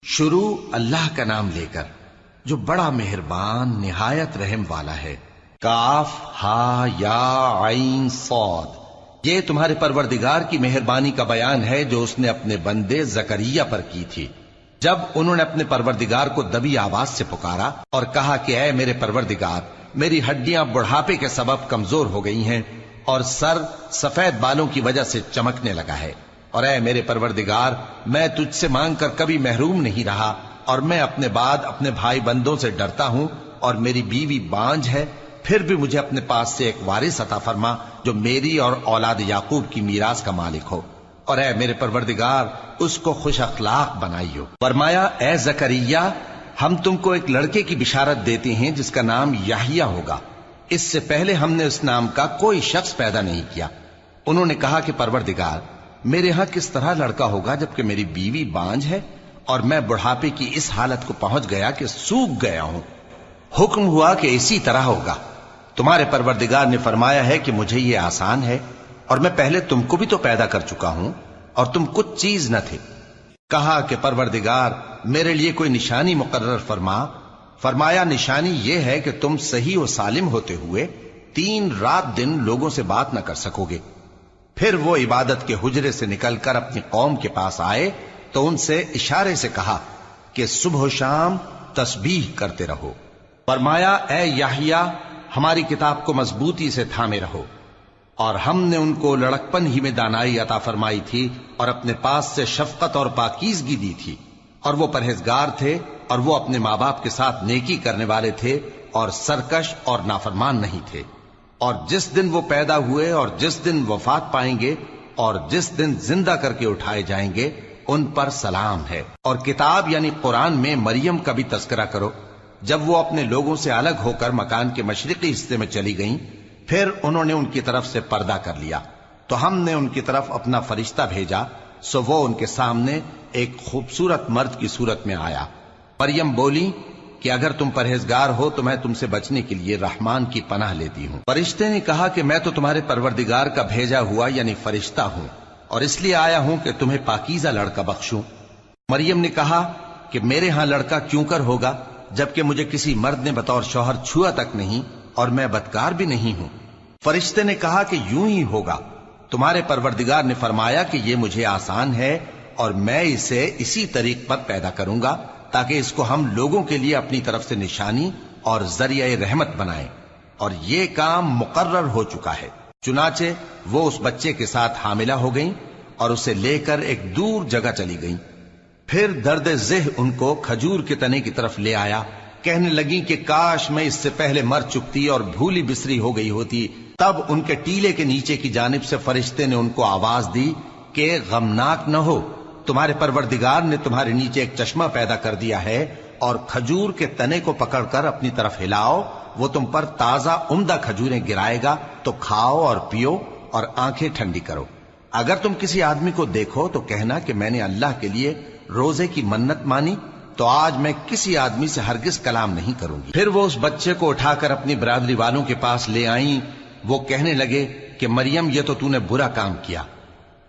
شروع اللہ کا نام لے کر جو بڑا مہربان نہایت رحم والا ہے۔ کاف ہا یا عین صاد، یہ تمہارے پروردگار کی مہربانی کا بیان ہے جو اس نے اپنے بندے زکریا پر کی تھی جب انہوں نے اپنے پروردگار کو دبی آواز سے پکارا اور کہا کہ اے میرے پروردگار، میری ہڈیاں بڑھاپے کے سبب کمزور ہو گئی ہیں اور سر سفید بالوں کی وجہ سے چمکنے لگا ہے، اور اے میرے پروردگار، میں تجھ سے مانگ کر کبھی محروم نہیں رہا، اور میں اپنے بعد اپنے بھائی بندوں سے ڈرتا ہوں، اور میری بیوی بانجھ ہے، پھر بھی مجھے اپنے پاس سے ایک وارث عطا فرما جو میری اور اولاد یعقوب کی میراث کا مالک ہو، اور اے میرے پروردگار، اس کو خوش اخلاق بنائیو۔ فرمایا اے زکریا، ہم تم کو ایک لڑکے کی بشارت دیتے ہیں جس کا نام یحییٰ ہوگا، اس سے پہلے ہم نے اس نام کا کوئی شخص پیدا نہیں کیا۔ انہوں نے کہا کہ پروردگار، میرے ہاں کس طرح لڑکا ہوگا جبکہ میری بیوی بانجھ ہے اور میں بڑھاپے کی اس حالت کو پہنچ گیا کہ سوکھ گیا ہوں۔ حکم ہوا کہ اسی طرح ہوگا۔ تمہارے پروردگار نے فرمایا ہے کہ مجھے یہ آسان ہے، اور میں پہلے تم کو بھی تو پیدا کر چکا ہوں اور تم کچھ چیز نہ تھے۔ کہا کہ پروردگار، میرے لیے کوئی نشانی مقرر فرما۔ فرمایا نشانی یہ ہے کہ تم صحیح و سالم ہوتے ہوئے 3 رات دن لوگوں سے بات نہ کر سکو گے۔ پھر وہ عبادت کے حجرے سے نکل کر اپنی قوم کے پاس آئے تو ان سے اشارے سے کہا کہ صبح و شام تسبیح کرتے رہو۔ فرمایا اے یحییٰ، ہماری کتاب کو مضبوطی سے تھامے رہو، اور ہم نے ان کو لڑکپن ہی میں دانائی عطا فرمائی تھی اور اپنے پاس سے شفقت اور پاکیزگی دی تھی، اور وہ پرہیزگار تھے، اور وہ اپنے ماں باپ کے ساتھ نیکی کرنے والے تھے اور سرکش اور نافرمان نہیں تھے۔ اور جس دن وہ پیدا ہوئے اور جس دن وفات پائیں گے اور جس دن زندہ کر کے اٹھائے جائیں گے ان پر سلام ہے۔ اور کتاب یعنی قرآن میں مریم کا بھی تذکرہ کرو، جب وہ اپنے لوگوں سے الگ ہو کر مکان کے مشرقی حصے میں چلی گئیں، پھر انہوں نے ان کی طرف سے پردہ کر لیا تو ہم نے ان کی طرف اپنا فرشتہ بھیجا، سو وہ ان کے سامنے ایک خوبصورت مرد کی صورت میں آیا۔ مریم بولی کہ اگر تم پرہیزگار ہو تو میں تم سے بچنے کے لیے رحمان کی پناہ لیتی ہوں۔ فرشتے نے کہا کہ میں تو تمہارے پروردگار کا بھیجا ہوا یعنی فرشتہ ہوں، اور اس لیے آیا ہوں کہ تمہیں پاکیزہ لڑکا بخشوں۔ مریم نے کہا کہ میرے ہاں لڑکا کیوں کر ہوگا جبکہ مجھے کسی مرد نے بطور شوہر چھوا تک نہیں اور میں بدکار بھی نہیں ہوں۔ فرشتے نے کہا کہ یوں ہی ہوگا، تمہارے پروردگار نے فرمایا کہ یہ مجھے آسان ہے اور میں اسے اسی طریق پر پیدا کروں گا تاکہ اس کو ہم لوگوں کے لیے اپنی طرف سے نشانی اور ذریعہ رحمت بنائیں، اور یہ کام مقرر ہو چکا ہے۔ چنانچہ وہ اس بچے کے ساتھ حاملہ ہو گئیں اور اسے لے کر ایک دور جگہ چلی گئیں۔ پھر درد ذہ ان کو کھجور کے تنے کی طرف لے آیا، کہنے لگی کہ کاش میں اس سے پہلے مر چکتی اور بھولی بسری ہو گئی ہوتی۔ تب ان کے ٹیلے کے نیچے کی جانب سے فرشتے نے ان کو آواز دی کہ غمناک نہ ہو، تمہارے پروردگار نے تمہارے نیچے ایک چشمہ پیدا کر دیا ہے، اور کھجور کے تنے کو پکڑ کر اپنی طرف ہلاؤ، وہ تم پر تازہ عمدہ کھجوریں گرائے گا، تو کھاؤ اور پیو اور آنکھیں ٹھنڈی کرو۔ اگر تم کسی آدمی کو دیکھو تو کہنا کہ میں نے اللہ کے لیے روزے کی منت مانی، تو آج میں کسی آدمی سے ہرگز کلام نہیں کروں گی۔ پھر وہ اس بچے کو اٹھا کر اپنی برادری والوں کے پاس لے آئیں۔ وہ کہنے لگے کہ مریم، یہ تو نے برا کام کیا۔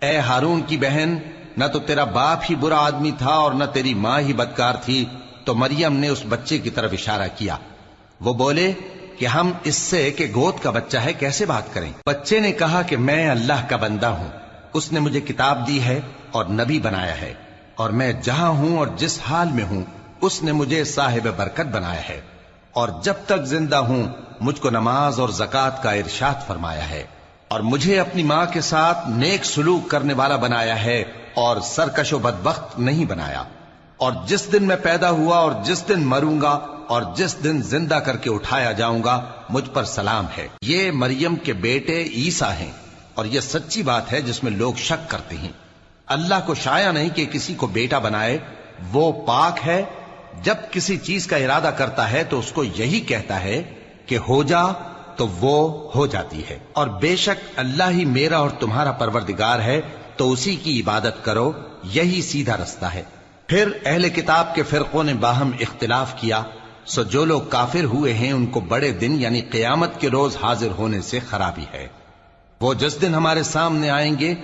اے ہارون کی بہن، نہ تو تیرا باپ ہی برا آدمی تھا اور نہ تیری ماں ہی بدکار تھی۔ تو مریم نے اس بچے کی طرف اشارہ کیا۔ وہ بولے کہ ہم اس سے کہ گود کا بچہ ہے کیسے بات کریں؟ بچے نے کہا کہ میں اللہ کا بندہ ہوں، اس نے مجھے کتاب دی ہے اور نبی بنایا ہے، اور میں جہاں ہوں اور جس حال میں ہوں اس نے مجھے صاحب برکت بنایا ہے، اور جب تک زندہ ہوں مجھ کو نماز اور زکوٰۃ کا ارشاد فرمایا ہے، اور مجھے اپنی ماں کے ساتھ نیک سلوک کرنے والا بنایا ہے اور سرکش و بدبخت نہیں بنایا، اور جس دن میں پیدا ہوا اور جس دن مروں گا اور جس دن زندہ کر کے اٹھایا جاؤں گا مجھ پر سلام ہے۔ یہ مریم کے بیٹے عیسیٰ ہیں، اور یہ سچی بات ہے جس میں لوگ شک کرتے ہیں۔ اللہ کو شایع نہیں کہ کسی کو بیٹا بنائے، وہ پاک ہے، جب کسی چیز کا ارادہ کرتا ہے تو اس کو یہی کہتا ہے کہ ہو جا تو وہ ہو جاتی ہے، اور بے شک اللہ ہی میرا اور تمہارا پروردگار ہے، تو اسی کی عبادت کرو، یہی سیدھا رستہ ہے۔ پھر اہل کتاب کے فرقوں نے باہم اختلاف کیا، سو جو لوگ کافر ہوئے ہیں ان کو بڑے دن یعنی قیامت کے روز حاضر ہونے سے خرابی ہے۔ وہ جس دن ہمارے سامنے آئیں گے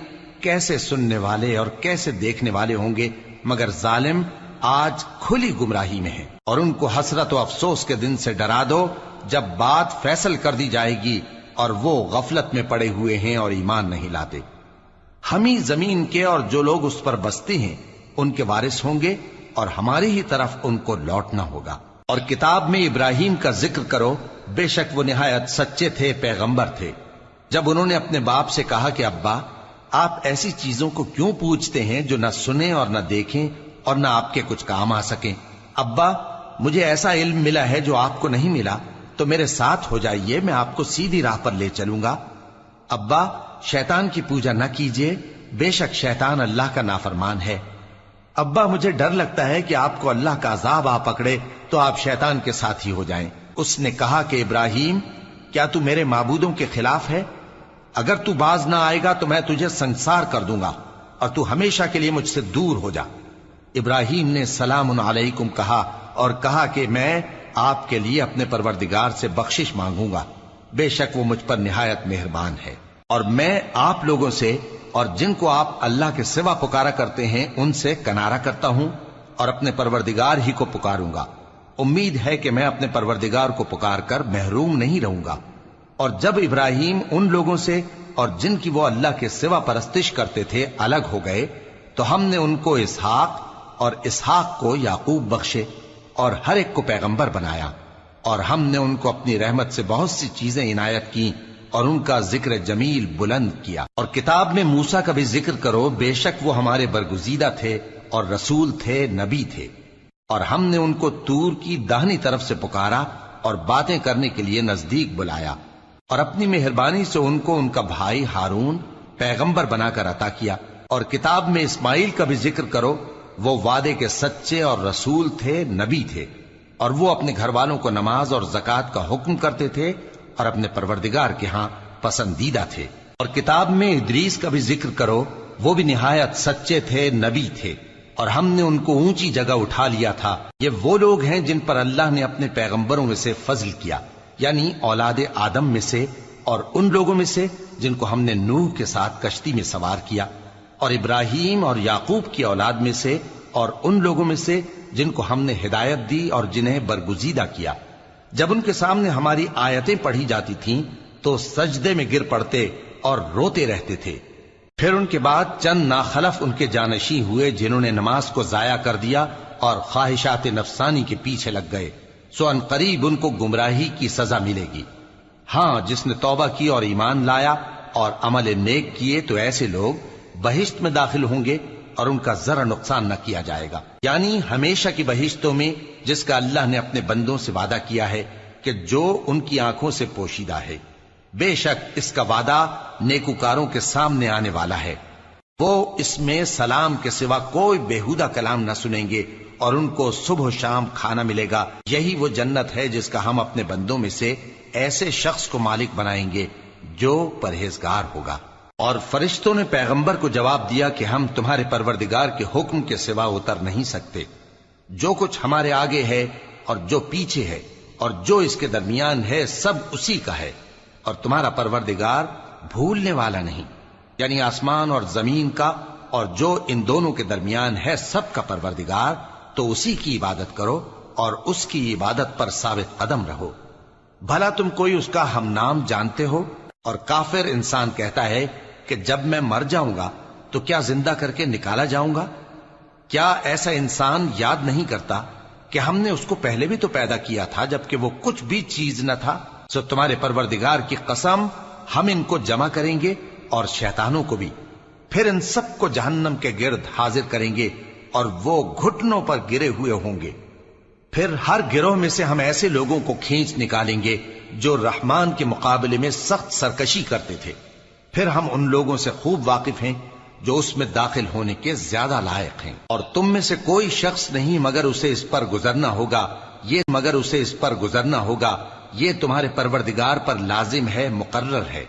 کیسے سننے والے اور کیسے دیکھنے والے ہوں گے، مگر ظالم آج کھلی گمراہی میں ہیں، اور ان کو حسرت و افسوس کے دن سے ڈرا دو جب بات فیصل کر دی جائے گی اور وہ غفلت میں پڑے ہوئے ہیں اور ایمان نہیں لاتے۔ ہم ہی زمین کے اور جو لوگ اس پر بستے ہیں ان کے وارث ہوں گے، اور ہماری ہی طرف ان کو لوٹنا ہوگا۔ اور کتاب میں ابراہیم کا ذکر کرو، بے شک وہ نہایت سچے تھے، پیغمبر تھے۔ جب انہوں نے اپنے باپ سے کہا کہ ابا، آپ ایسی چیزوں کو کیوں پوچھتے ہیں جو نہ سنیں اور نہ دیکھیں اور نہ آپ کے کچھ کام آ سکیں؟ ابا، مجھے ایسا علم ملا ہے جو آپ کو نہیں ملا، تو میرے ساتھ ہو جائیے، میں آپ کو سیدھی راہ پر لے چلوں گا۔ ابا، شیطان کی پوجا نہ کیجیے، بے شک شیطان اللہ کا نافرمان ہے۔ ابا، مجھے ڈر لگتا ہے کہ آپ کو اللہ کا عذاب آ پکڑے تو آپ شیطان کے ساتھی ہو جائیں۔ اس نے کہا کہ ابراہیم، کیا تو میرے معبودوں کے خلاف ہے؟ اگر تو باز نہ آئے گا تو میں تجھے سنسار کر دوں گا اور تو ہمیشہ کے لیے مجھ سے دور ہو جا۔ ابراہیم نے سلام علیکم کہا اور کہا کہ میں آپ کے لیے اپنے پروردگار سے بخشش مانگوں گا، بے شک وہ مجھ پر نہایت مہربان ہے۔ اور میں آپ لوگوں سے اور جن کو آپ اللہ کے سوا پکارا کرتے ہیں ان سے کنارہ کرتا ہوں اور اپنے پروردگار ہی کو پکاروں گا۔ امید ہے کہ میں اپنے پروردگار کو پکار کر محروم نہیں رہوں گا۔ اور جب ابراہیم ان لوگوں سے اور جن کی وہ اللہ کے سوا پرستش کرتے تھے الگ ہو گئے تو ہم نے ان کو اسحاق اور اسحاق کو یعقوب بخشے اور ہر ایک کو پیغمبر بنایا، اور ہم نے ان کو اپنی رحمت سے بہت سی چیزیں عنایت کی اور ان کا ذکر جمیل بلند کیا۔ اور کتاب میں موسیٰ کا بھی ذکر کرو، بے شک وہ ہمارے برگزیدہ تھے اور رسول تھے، نبی تھے، اور ہم نے ان کو طور کی داہنی طرف سے پکارا اور باتیں کرنے کے لیے نزدیک بلایا، اور اپنی مہربانی سے ان کو ان کا بھائی ہارون پیغمبر بنا کر عطا کیا۔ اور کتاب میں اسماعیل کا بھی ذکر کرو، وہ وعدے کے سچے اور رسول تھے، نبی تھے، اور وہ اپنے گھر والوں کو نماز اور زکوٰۃ کا حکم کرتے تھے اور اپنے پروردگار کے ہاں پسندیدہ تھے۔ اور کتاب میں ادریس کا بھی ذکر کرو، وہ بھی نہایت سچے تھے، نبی تھے، اور ہم نے ان کو اونچی جگہ اٹھا لیا تھا۔ یہ وہ لوگ ہیں جن پر اللہ نے اپنے پیغمبروں میں سے فضل کیا، یعنی اولاد آدم میں سے، اور ان لوگوں میں سے جن کو ہم نے نوح کے ساتھ کشتی میں سوار کیا، اور ابراہیم اور یعقوب کی اولاد میں سے، اور ان لوگوں میں سے جن کو ہم نے ہدایت دی اور جنہیں برگزیدہ کیا۔ جب ان کے سامنے ہماری آیتیں پڑھی جاتی تھیں تو سجدے میں گر پڑتے اور روتے رہتے تھے۔ پھر ان کے بعد چند ناخلف ان کے جانشین ہوئے جنہوں نے نماز کو ضائع کر دیا اور خواہشات نفسانی کے پیچھے لگ گئے، سو ان قریب ان کو گمراہی کی سزا ملے گی۔ ہاں، جس نے توبہ کی اور ایمان لایا اور عمل نیک کیے تو ایسے لوگ بہشت میں داخل ہوں گے اور ان کا ذرا نقصان نہ کیا جائے گا، یعنی ہمیشہ کی بہشتوں میں جس کا اللہ نے اپنے بندوں سے وعدہ کیا ہے کہ جو ان کی آنکھوں سے پوشیدہ ہے۔ بے شک اس کا وعدہ نیکوکاروں کے سامنے آنے والا ہے، وہ اس میں سلام کے سوا کوئی بیہودہ کلام نہ سنیں گے اور ان کو صبح و شام کھانا ملے گا۔ یہی وہ جنت ہے جس کا ہم اپنے بندوں میں سے ایسے شخص کو مالک بنائیں گے جو پرہیزگار ہوگا۔ اور فرشتوں نے پیغمبر کو جواب دیا کہ ہم تمہارے پروردگار کے حکم کے سوا اتر نہیں سکتے۔ جو کچھ ہمارے آگے ہے اور جو پیچھے ہے اور جو اس کے درمیان ہے سب اسی کا ہے، اور تمہارا پروردگار بھولنے والا نہیں، یعنی آسمان اور زمین کا اور جو ان دونوں کے درمیان ہے سب کا پروردگار، تو اسی کی عبادت کرو اور اس کی عبادت پر ثابت قدم رہو۔ بھلا تم کوئی اس کا ہم نام جانتے ہو؟ اور کافر انسان کہتا ہے کہ جب میں مر جاؤں گا تو کیا زندہ کر کے نکالا جاؤں گا؟ کیا ایسا انسان یاد نہیں کرتا کہ ہم نے اس کو پہلے بھی تو پیدا کیا تھا جبکہ وہ کچھ بھی چیز نہ تھا؟ سو تمہارے پروردگار کی قسم، ہم ان کو جمع کریں گے اور شیطانوں کو بھی، پھر ان سب کو جہنم کے گرد حاضر کریں گے اور وہ گھٹنوں پر گرے ہوئے ہوں گے۔ پھر ہر گروہ میں سے ہم ایسے لوگوں کو کھینچ نکالیں گے جو رحمان کے مقابلے میں سخت سرکشی کرتے تھے۔ پھر ہم ان لوگوں سے خوب واقف ہیں جو اس میں داخل ہونے کے زیادہ لائق ہیں، اور تم میں سے کوئی شخص نہیں مگر اسے اس پر گزرنا ہوگا، یہ تمہارے پروردگار پر لازم ہے، مقرر ہے۔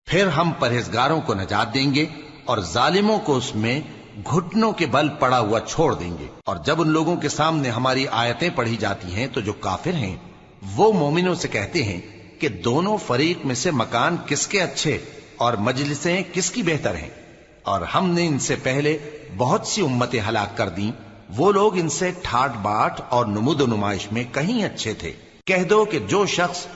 پھر ہم پرہیزگاروں کو نجات دیں گے اور ظالموں کو اس میں گھٹنوں کے بل پڑا ہوا چھوڑ دیں گے۔ اور جب ان لوگوں کے سامنے ہماری آیتیں پڑھی جاتی ہیں تو جو کافر ہیں وہ مومنوں سے کہتے ہیں کہ دونوں فریق میں سے مکان کس کے اچھے اور مجلسیں کس کی بہتر ہیں، اور ہم نے ان سے پہلے بہت سی امتیں ہلاک کر دیں، وہ لوگ ان سے ٹھاٹ باٹ اور نمود و نمائش میں کہیں اچھے تھے۔ کہہ دو کہ جو شخص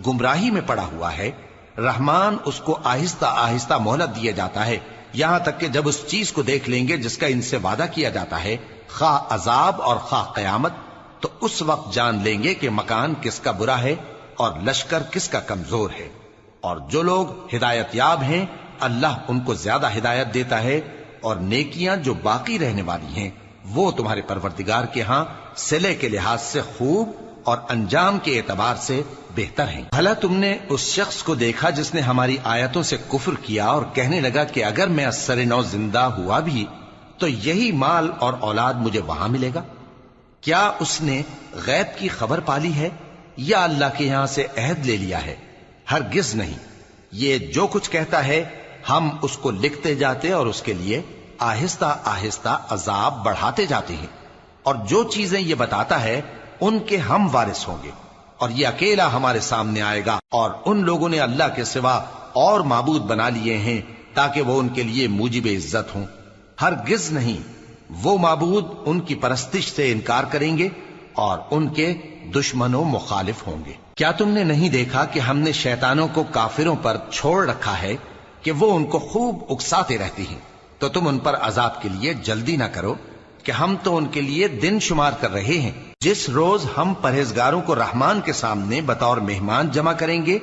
گمراہی میں پڑا ہوا ہے، رحمان اس کو آہستہ آہستہ مہلت دیا جاتا ہے، یہاں تک کہ جب اس چیز کو دیکھ لیں گے جس کا ان سے وعدہ کیا جاتا ہے، خواہ عذاب اور خواہ قیامت، تو اس وقت جان لیں گے کہ مکان کس کا برا ہے اور لشکر کس کا کمزور ہے۔ اور جو لوگ ہدایت یاب ہیں، اللہ ان کو زیادہ ہدایت دیتا ہے، اور نیکیاں جو باقی رہنے والی ہیں وہ تمہارے پروردگار کے ہاں صلے کے لحاظ سے خوب اور انجام کے اعتبار سے بہتر ہیں۔ بھلا تم نے اس شخص کو دیکھا جس نے ہماری آیتوں سے کفر کیا اور کہنے لگا کہ اگر میں ازسر نو زندہ ہوا بھی تو یہی مال اور اولاد مجھے وہاں ملے گا؟ کیا اس نے غیب کی خبر پالی ہے یا اللہ کے یہاں سے عہد لے لیا ہے؟ ہرگز نہیں، یہ جو کچھ کہتا ہے ہم اس کو لکھتے جاتے اور اس کے لیے آہستہ آہستہ عذاب بڑھاتے جاتے ہیں، اور جو چیزیں یہ بتاتا ہے ان کے ہم وارث ہوں گے، اور یہ اکیلا ہمارے سامنے آئے گا۔ اور ان لوگوں نے اللہ کے سوا اور معبود بنا لیے ہیں تاکہ وہ ان کے لیے موجب عزت ہوں۔ ہرگز نہیں، وہ معبود ان کی پرستش سے انکار کریں گے اور ان کے دشمن و مخالف ہوں گے۔ کیا تم نے نہیں دیکھا کہ ہم نے شیطانوں کو کافروں پر چھوڑ رکھا ہے کہ وہ ان کو خوب اکساتے رہتی ہیں؟ تو تم ان پر عذاب کے لیے جلدی نہ کرو کہ ہم تو ان کے لیے دن شمار کر رہے ہیں۔ جس روز ہم پرہیزگاروں کو رحمان کے سامنے بطور مہمان جمع کریں گے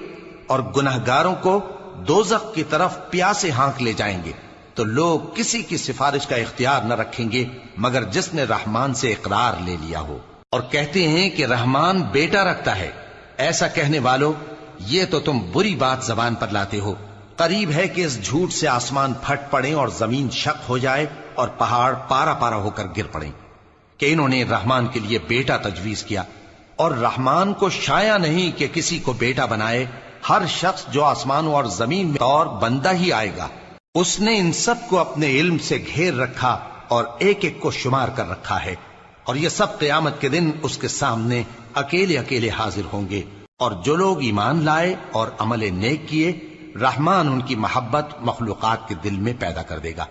اور گناہگاروں کو دوزخ کی طرف پیاسے ہانک لے جائیں گے، تو لوگ کسی کی سفارش کا اختیار نہ رکھیں گے مگر جس نے رحمان سے اقرار لے لیا ہو، اور کہتے ہیں کہ رحمان بیٹا رکھتا ہے۔ ایسا کہنے والوں، یہ تو تم بری بات زبان پر لاتے ہو۔ قریب ہے کہ اس جھوٹ سے آسمان پھٹ پڑے اور زمین شق ہو جائے اور پہاڑ پارا پارا ہو کر گر پڑیں کہ انہوں نے رحمان کے لیے بیٹا تجویز کیا، اور رحمان کو شایع نہیں کہ کسی کو بیٹا بنائے۔ ہر شخص جو آسمانوں اور زمین میں اور بندہ ہی آئے گا، اس نے ان سب کو اپنے علم سے گھیر رکھا اور ایک ایک کو شمار کر رکھا ہے، اور یہ سب قیامت کے دن اس کے سامنے اکیلے اکیلے حاضر ہوں گے۔ اور جو لوگ ایمان لائے اور عمل نیک کیے، رحمان ان کی محبت مخلوقات کے دل میں پیدا کر دے گا۔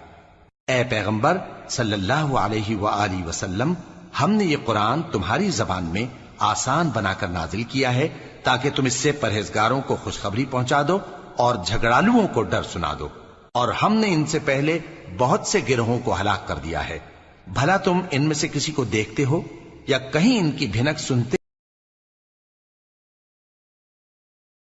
اے پیغمبر صلی اللہ علیہ وآلہ وسلم، ہم نے یہ قرآن تمہاری زبان میں آسان بنا کر نازل کیا ہے تاکہ تم اس سے پرہیزگاروں کو خوشخبری پہنچا دو اور جھگڑالوؤں کو ڈر سنا دو۔ اور ہم نے ان سے پہلے بہت سے گروہوں کو ہلاک کر دیا ہے۔ بھلا تم ان میں سے کسی کو دیکھتے ہو یا کہیں ان کی بھنک سنتے